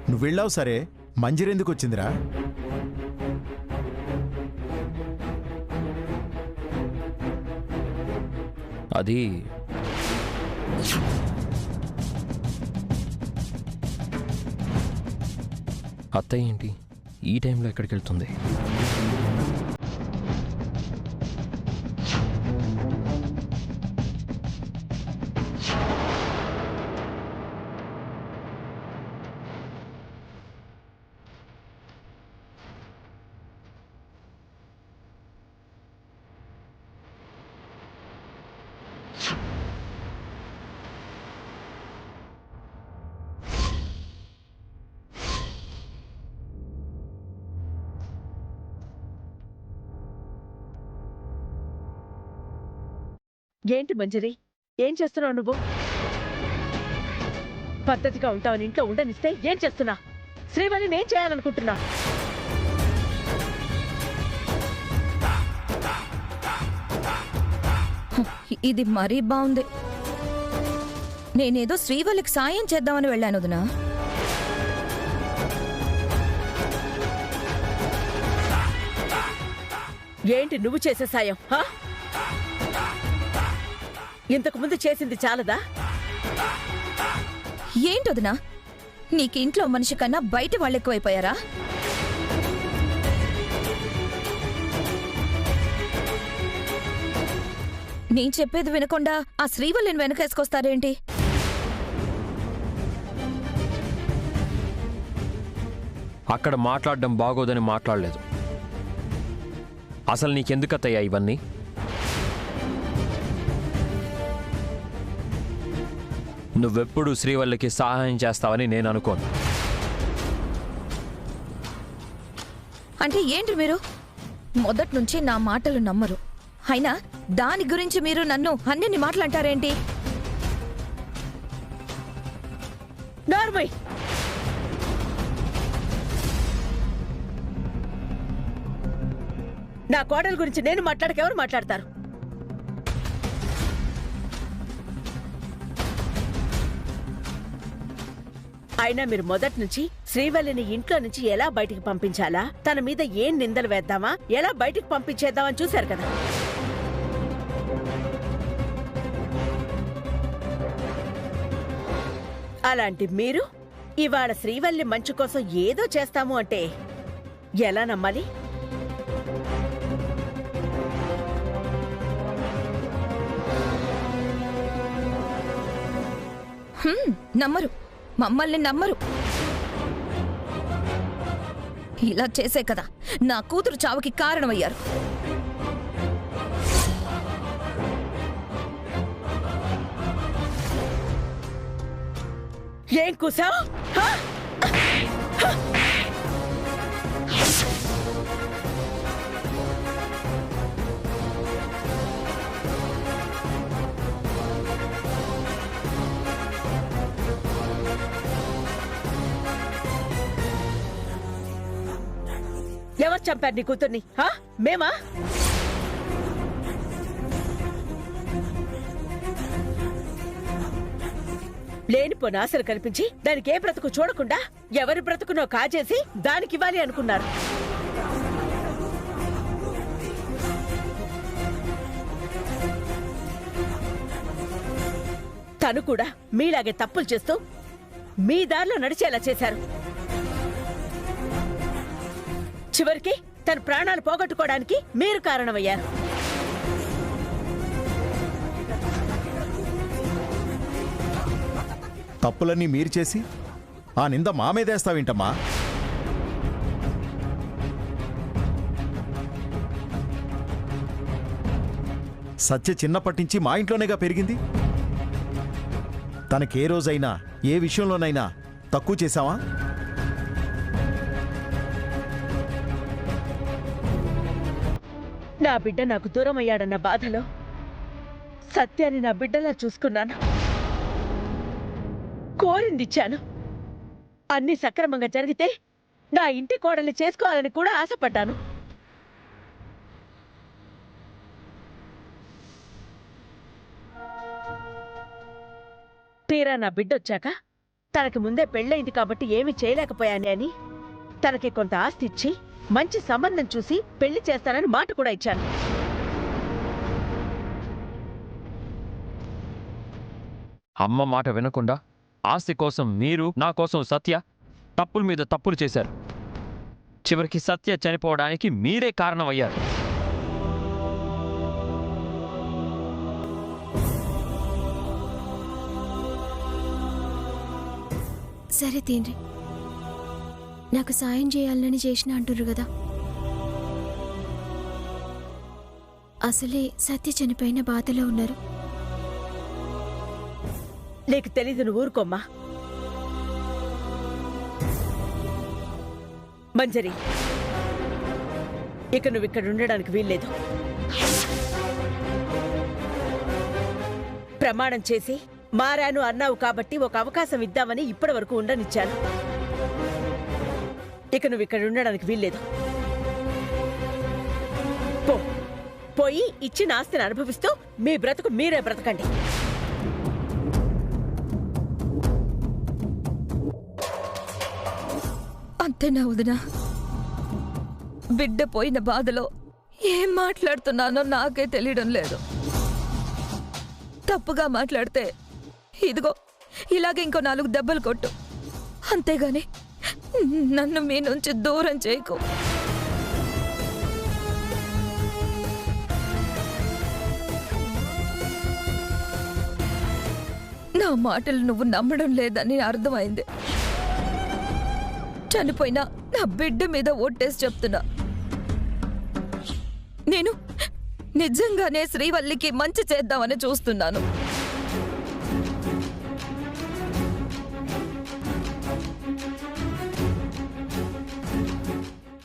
నువ్వు వెళ్ళావు సరే, మంజరెందుకు వచ్చిందిరా? అది అత్తయ్య ఏంటి ఈ టైంలో ఎక్కడికి వెళ్తుంది? ఏంటి మంజరి, ఏం చేస్తున్నావు నువ్వు? పద్ధతిగా ఉంటావు, ఇంట్లో ఉండనిస్తే ఏం చేస్తున్నా? శ్రీవల్లిని ఏం చేయాలనుకుంటున్నా? ఇది మరీ బాగుంది. నేనేదో శ్రీవల్లికి సాయం చేద్దామని వెళ్ళాను వదినా. ఏంటి నువ్వు చేసే సాయం? ఇంతకు ముందు చేసింది చాలదా? ఏంటొదినా, నీకింట్లో మనిషి కన్నా బయట వాళ్ళు ఎక్కువైపోయారా? నేను చెప్పేది వినకుండా ఆ శ్రీవల్లిని వెనకేసుకొస్తారేంటి? అక్కడ మాట్లాడడం బాగోదని మాట్లాడలేదు. అసలు నీకెందుకత్తయ్యా ఇవన్నీ? నువ్వెప్పుడు శ్రీవల్లికి సహాయం చేస్తావని నేను అనుకోను. అంటే ఏంటి మీరు మొదట్నుంచి నా మాటలు నమ్మరు, అయినా దాని గురించి మీరు నన్ను అన్నిన్ని మాటలంటారేంటి? నార్మల్, నా కోడల గురించి నేను మాట్లాడక ఎవరు మాట్లాడతారు? అయినా మీరు మొదటి నుంచి శ్రీవల్లిని ఇంట్లో నుంచి ఎలా బయటికి పంపించాలా, తన మీద ఏం నిందలు వేద్దామా, ఎలా బయటికి పంపించేద్దామని చూశారు కదా. అలాంటి మీరు ఇవాళ శ్రీవల్లి మంచు కోసం ఏదో చేస్తాము అంటే ఎలా నమ్మాలి? నమ్మరు, మమ్మల్ని నమ్మరు. ఇలా చేసే కదా నా కూతురు చావుకి కారణమయ్యారు. ఏం కూసావ్? ఎవరు చంపారు నీ కూతుర్ని? మేమా? లేనిపోని ఆశలు కల్పించి దానికి ఏ బ్రతుకు చూడకుండా ఎవరి బ్రతుకునో కాజేసి దానికివ్వాలి అనుకున్నారు. తను కూడా మీలాగే తప్పులు చేస్తూ మీ దారిలో నడిచేలా చేశారు. చివరికి తన ప్రాణాలు పోగొట్టుకోవడానికి మీరు కారణమయ్యారు. తప్పులన్నీ మీరు చేసి ఆ నింద మా మీదేస్తావేంటమ్మా? సత్య చిన్నప్పటి నుంచి మా ఇంట్లోనేగా పెరిగింది. తనకే రోజైనా ఏ విషయంలోనైనా తక్కువ చేశావా? నా బిడ్డ నాకు దూరం అయ్యాడన్న బాధలో సత్యాన్ని నా బిడ్డలా చూసుకున్నాను, కోరిందిచ్చాను. అన్ని సక్రమంగా జరిగితే నా ఇంటి కోడల్ని చేసుకోవాలని కూడా ఆశపడ్డాను. తీరా నా బిడ్డొచ్చాక తనకి ముందే పెళ్ళయింది కాబట్టి ఏమీ చేయలేకపోయానే అని తనకి కొంత ఆస్తి ఇచ్చి మంచి సంబంధం చూసి పెళ్లి చేస్తానని మాట కూడా ఇచ్చాను. అమ్మ మాట వినకుండా ఆస్తి కోసం మీరు, నా కోసం సత్య తప్పుల మీద తప్పులు చేశారు. చివరికి సత్య చనిపోవడానికి మీరే కారణమయ్యారు. సరే తేండ్రి, నాకు సాయం చేయాలని చేసిన అంటుర్రు కదా. అసలే సత్య చనిపోయిన బాధలో ఉన్నారు. నీకు తెలీదు, నువ్వు ఊరుకోమ్మా. మంజరి, ఇక నువ్వు ఇక్కడ ఉండడానికి వీల్లేదు. ప్రమాణం చేసి మారాను అన్నావు కాబట్టి ఒక అవకాశం ఇద్దామని ఇప్పటి వరకు ఉండనిచ్చాను. ఇక నువ్వు ఇక్కడ ఉండడానికి వీల్లేదు. పోయి ఇచ్చిన ఆస్తిని అనుభవిస్తూ మీ బ్రతుకు మీరే బ్రతకండి. అంతేనా వదినా? బిడ్డ పోయిన బాధలో ఏం మాట్లాడుతున్నానో నాకే తెలియడం లేదు. తప్పుగా మాట్లాడితే ఇదిగో ఇలాగే ఇంకో 4 దెబ్బలు కొట్టు, అంతేగాని నన్ను మీ నుంచి దూరం చేయకు. నా మాటలు నువ్వు నమ్మడం లేదని అర్థమైంది. చనిపోయినా నా బిడ్డ మీద ఓట్టేసి చెప్తున్నా, నేను నిజంగానే శ్రీవల్లికి మంచి చేద్దామని చూస్తున్నాను.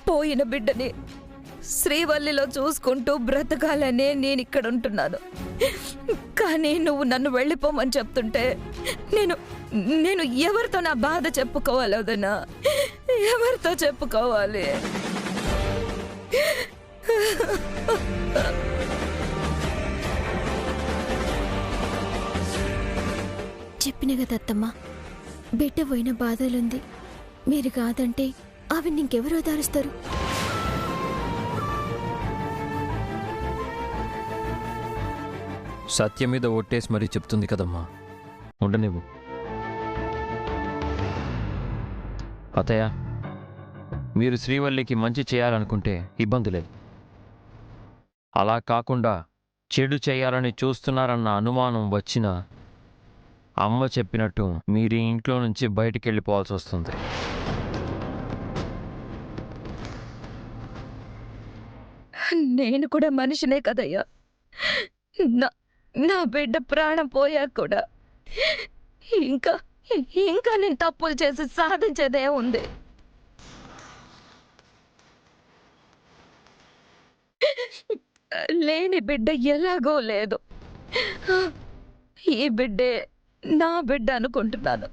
పోయిన బిడ్డని శ్రీవల్లిలో చూసుకుంటూ బ్రతకాలనే నేను ఇక్కడ ఉంటున్నాను. కానీ నువ్వు నన్ను వెళ్ళిపోమని చెప్తుంటే నేను ఎవరితో నా బాధ చెప్పుకోవాలి వదినా? ఎవరితో చెప్పుకోవాలి? చెప్పిన కదా అత్తమ్మ, బిడ్డ పోయిన బాధలుంది. మీరు కాదంటే అవి ఇంకెవరు ఓదారుస్తారు? సత్య మీద ఒట్టేసి మరీ చెప్తుంది కదమ్మా, ఉండనివ్వు. అతయ్య, మీరు శ్రీవల్లికి మంచి చేయాలనుకుంటే ఇబ్బంది లేదు. అలా కాకుండా చెడు చేయాలని చూస్తున్నారన్న అనుమానం వచ్చినా అమ్మ చెప్పినట్టు మీరు ఈ ఇంట్లో నుంచి బయటికి వెళ్ళిపోవాల్సి వస్తుంది. నేను కూడా మనిషినే కదయ్యా. నా బిడ్డ ప్రాణం పోయాక కూడా ఇంకా నేను తప్పులు చేసి సాధించేదే ఉంది. లేని బిడ్డ ఎలాగో లేదు. ఈ బిడ్డే నా బిడ్డ అనుకుంటున్నాను.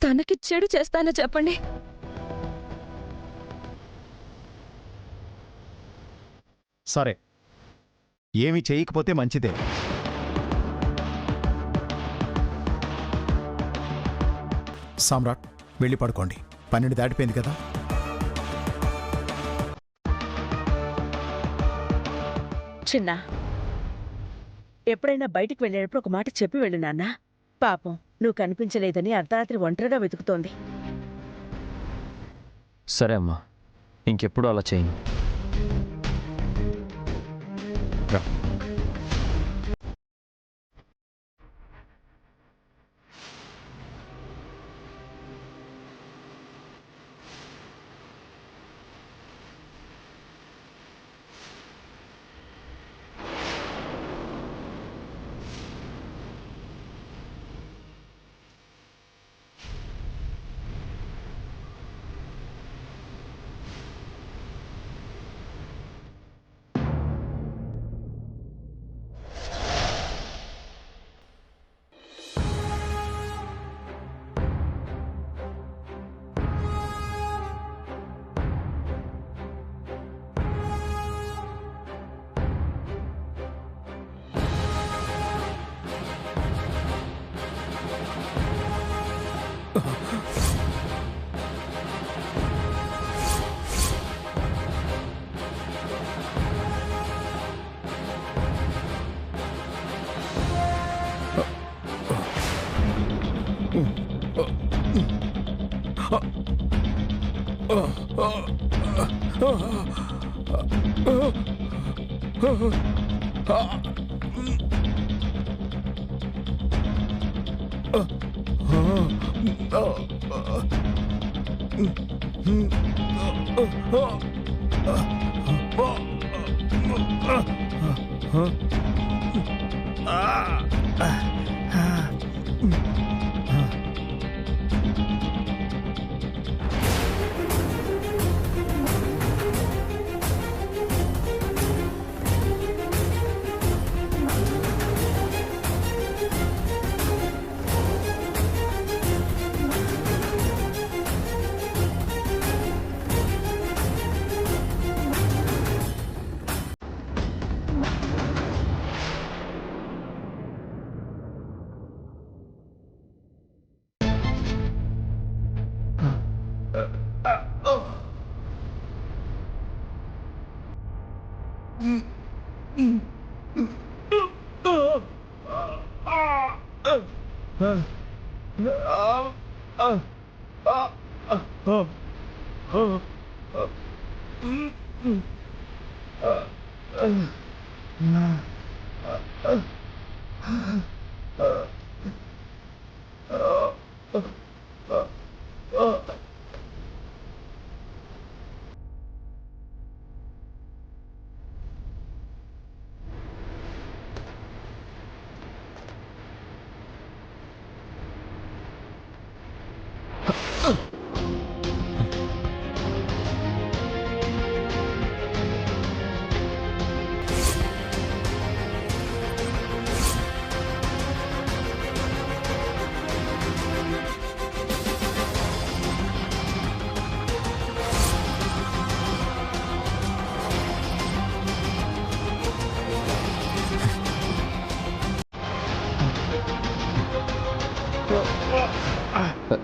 తనకి చెడు చేస్తానో చెప్పండి. సరే, ఏమి చేయకపోతే మంచిదే. సామ్రాట్, వెళ్ళి పడుకోండి. 12 దాటిపోయింది కదా. చిన్న, ఎప్పుడైనా బయటికి వెళ్ళేటప్పుడు ఒక మాట చెప్పి వెళ్ళు నాన్న. పాపం నువ్వు కనిపించలేదని అర్ధరాత్రి ఒంటరిగా వెతుకుతోంది. సరే అమ్మా, ఇంకెప్పుడు అలా చేయను. రా.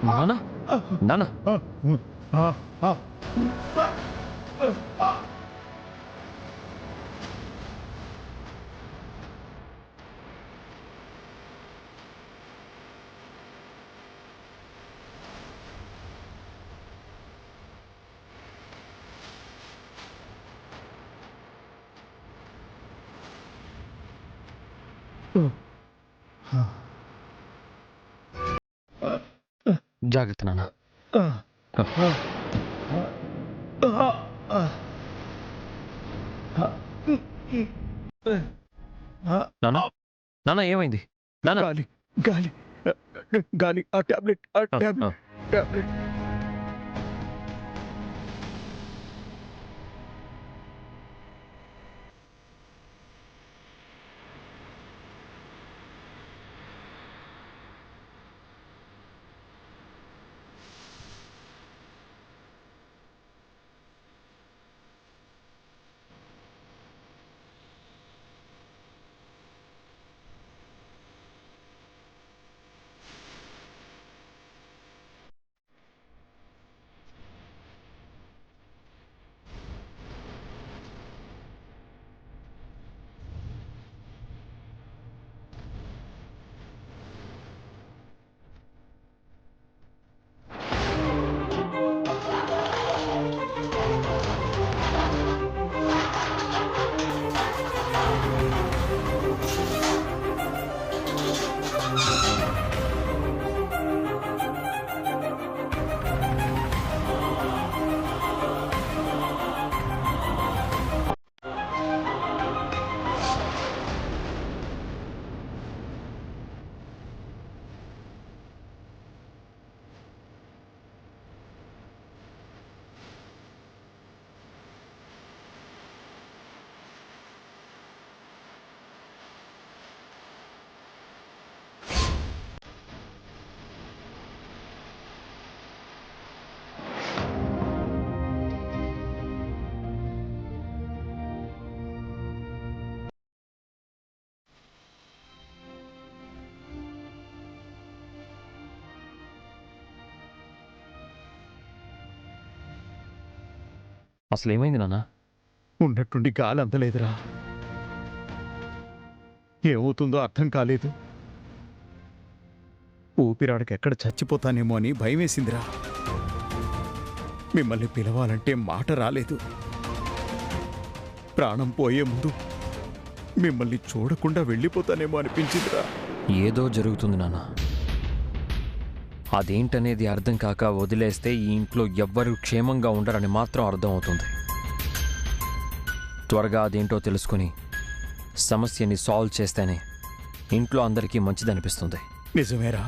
నాన్న నాన్న జాగ్రత్త నాన్న. నాన్న నాన్న ఏమైంది నాన్న? గాలి గాలి గాలి ఆ టాబ్లెట్ టాబ్లెట్ అసలు ఏమైంది నాన్న? ఉన్నట్టుండి గాలి అందలేదురా. ఏమవుతుందో అర్థం కాలేదు. ఊపిరాడకి ఎక్కడ చచ్చిపోతానేమో అని భయమేసిందిరా. మిమ్మల్ని పిలవాలంటే మాట రాలేదు. ప్రాణం పోయే ముందు మిమ్మల్ని చూడకుండా వెళ్ళిపోతానేమో అనిపించిందిరా. ఏదో జరుగుతుంది నాన్న. అదేంటనేది అర్థం కాక వదిలేస్తే ఈ ఇంట్లో ఎవ్వరూ క్షేమంగా ఉండరని మాత్రం అర్థం అవుతుంది. త్వరగా అదేంటో తెలుసుకుని సమస్యని సాల్వ్ చేస్తేనే ఇంట్లో అందరికీ మంచిదనిపిస్తుంది. నిజమేరా,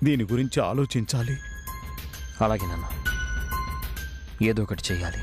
దీని గురించి ఆలోచించాలి. అలాగే నాన్న, ఏదో ఒకటి చెయ్యాలి.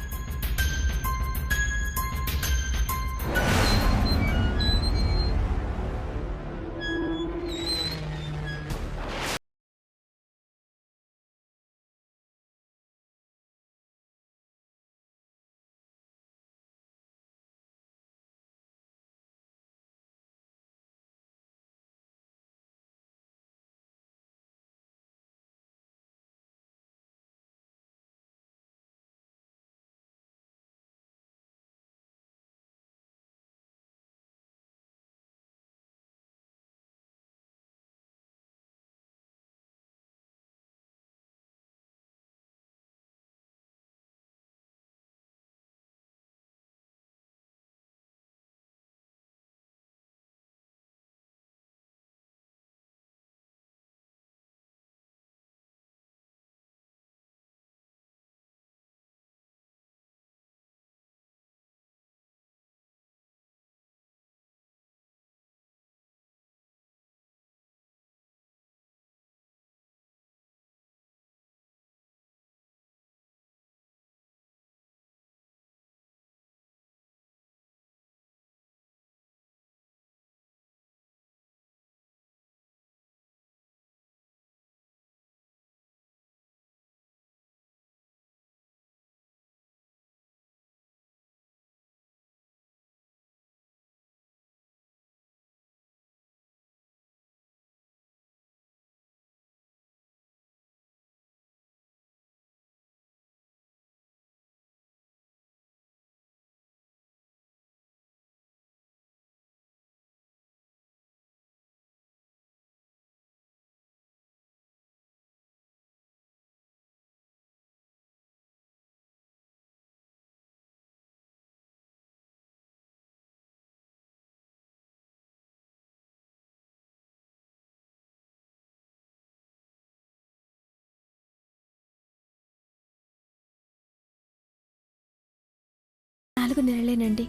నాలుగు నెలలేనండి.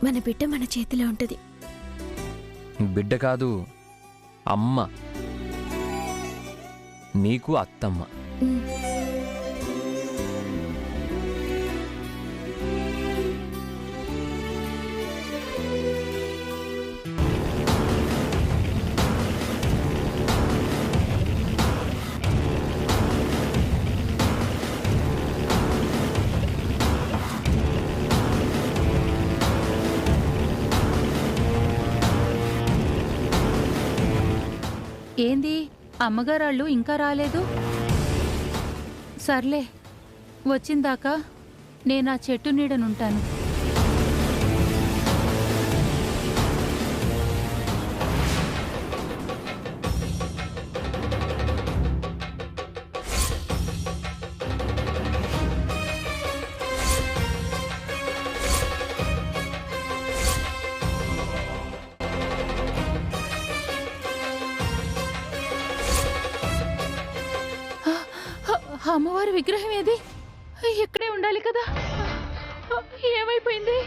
మన బిడ్డ మన చేతిలో ఉంటుంది. బిడ్డ కాదు, అమ్మ. నీకు అత్తమ్మ. ఉమ్. ఏంది అమ్మగారాళ్ళు ఇంకా రాలేదు? సర్లే, వచ్చిందాకా నేను ఆ చెట్టు నీడనుంటాను. అమ్మవారి విగ్రహం ఏది? ఇక్కడే ఉండాలి కదా. ఏమైపోయింది?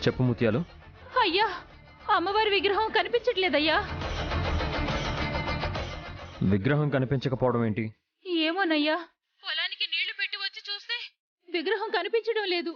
చెప్పు ముత్యాలు. అయ్యా, అమ్మవారి విగ్రహం కనిపించట్లేదయ్యా. విగ్రహం కనిపించకపోవడం ఏంటి? ఏమోనయ్యా, పొలానికి నీళ్లు పెట్టి వచ్చి చూస్తే విగ్రహం కనిపించడం లేదు.